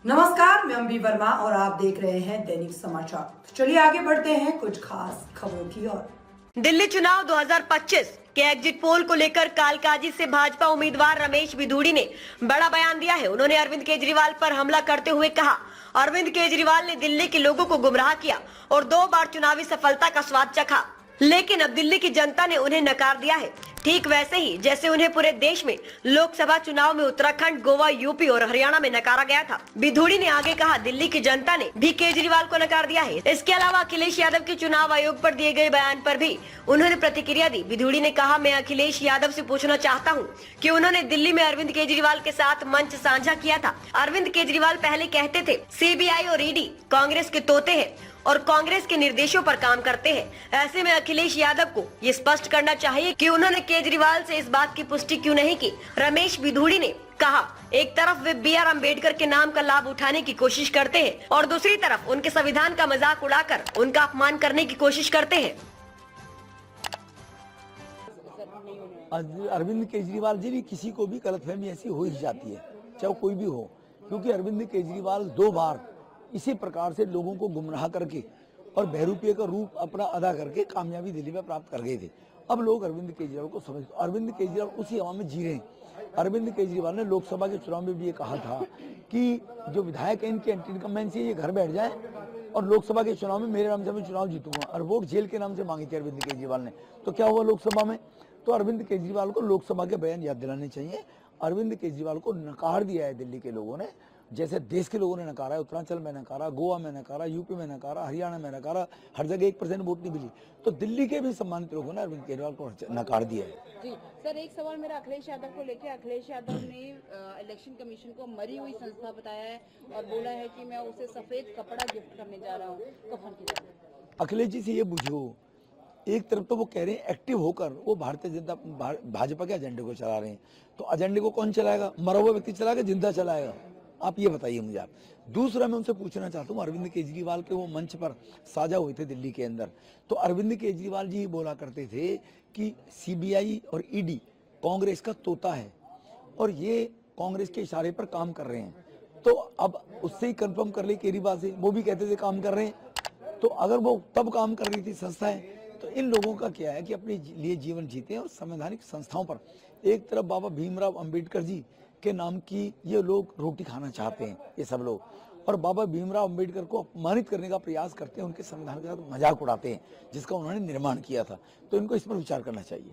नमस्कार, मैं अम्बी वर्मा और आप देख रहे हैं दैनिक समाचार। तो चलिए आगे बढ़ते हैं कुछ खास खबरों की ओर। दिल्ली चुनाव 2025 के एग्जिट पोल को लेकर कालकाजी से भाजपा उम्मीदवार रमेश बिधूड़ी ने बड़ा बयान दिया है। उन्होंने अरविंद केजरीवाल पर हमला करते हुए कहा, अरविंद केजरीवाल ने दिल्ली के लोगों को गुमराह किया और 2 बार चुनावी सफलता का स्वाद चखा, लेकिन अब दिल्ली की जनता ने उन्हें नकार दिया है। ठीक वैसे ही जैसे उन्हें पूरे देश में लोकसभा चुनाव में उत्तराखंड, गोवा, यूपी और हरियाणा में नकारा गया था। बिधूड़ी ने आगे कहा, दिल्ली की जनता ने भी केजरीवाल को नकार दिया है। इसके अलावा अखिलेश यादव के चुनाव आयोग पर दिए गए बयान पर भी उन्होंने प्रतिक्रिया दी। बिधूड़ी ने कहा, मैं अखिलेश यादव से पूछना चाहता हूं कि उन्होंने दिल्ली में अरविंद केजरीवाल के साथ मंच साझा किया था। अरविंद केजरीवाल पहले कहते थे सीबीआई और ईडी कांग्रेस के तोते हैं और कांग्रेस के निर्देशों पर काम करते हैं। ऐसे में अखिलेश यादव को ये स्पष्ट करना चाहिए कि उन्होंने केजरीवाल से इस बात की पुष्टि क्यों नहीं की। रमेश बिधूड़ी ने कहा, एक तरफ वे BR अम्बेडकर के नाम का लाभ उठाने की कोशिश करते हैं और दूसरी तरफ उनके संविधान का मजाक उड़ाकर उनका अपमान करने की कोशिश करते हैं। अरविंद केजरीवाल जी, किसी को भी गलतफहमी ऐसी हो ही जाती है, चाहे कोई भी हो, क्योंकि अरविंद केजरीवाल 2 बार इसी प्रकार से लोगों को गुमराह करके और बहरूपिये का रूप अपना अदा करके कामयाबी दिल्ली में प्राप्त कर गए थे। अब लोग अरविंद केजरीवाल को समझ, अरविंद केजरीवाल उसी हवा में जी रहे हैं। अरविंद केजरीवाल ने लोकसभा के चुनाव में भी ये कहा था कि जो विधायक है इनकी एंटी इनकम्बेंसी है, ये घर बैठ जाए और लोकसभा के चुनाव में मेरे नाम से मैं चुनाव जीतूंगा, और वोट जेल के नाम से मांगी थी अरविंद केजरीवाल ने। तो क्या हुआ लोकसभा में? तो अरविंद केजरीवाल को लोकसभा के बयान याद दिलाने चाहिए। अरविंद केजरीवाल को नकार दिया है दिल्ली के लोगों ने, जैसे देश के लोगों ने नकारा है। उत्तरांचल में नकारा, गोवा में नकारा, यूपी में नकारा, हरियाणा में नकारा, हर जगह 1% वोट नहीं मिली। तो दिल्ली के भी सम्मानित लोगों ने अरविंद केजरीवाल को नकार दिया है। जी सर, एक सवाल मेरा अखिलेश यादव को लेकर। अखिलेश यादव ने इलेक्शन कमीशन को मरी हुई संस्था बताया है और बोला है कि मैं उसे सफेद कपड़ा गिफ्ट करने जा रहा हूँ। कफन की जगह अखिलेश जी से ये बुझो, एक तरफ तो वो कह रहे हैं एक्टिव होकर वो भारतीय जनता भाजपा के एजेंडे को चला रहे हैं, तो एजेंडे को कौन चलाएगा? मरा हुआ व्यक्ति चलाएगा, जिंदा चलाएगा? आप ये बताइए मुझे। आप दूसरा मैं उनसे पूछना चाहता हूँ, अरविंद केजरीवाल के वो मंच पर साझा हुए थे दिल्ली के अंदर, तो अरविंद केजरीवाल जी बोला करते थे कि सीबीआई और ईडी कांग्रेस का तोता है और ये कांग्रेस के इशारे पर काम कर रहे हैं। तो अब उससे ही कंफर्म कर ले केजरीवाल से, वो भी कहते थे काम कर रहे हैं। तो अगर वो तब काम कर रही थी संस्थाएं, तो इन लोगों का क्या है कि अपने लिए जीवन जीते हैं और संवैधानिक संस्थाओं पर, एक तरफ बाबा भीमराव अंबेडकर जी के नाम की ये लोग रोटी खाना चाहते हैं, ये सब लोग, और बाबा भीमराव अंबेडकर को अपमानित करने का प्रयास करते हैं, उनके संविधान के साथ मजाक उड़ाते हैं जिसका उन्होंने निर्माण किया था। तो इनको इस पर विचार करना चाहिए।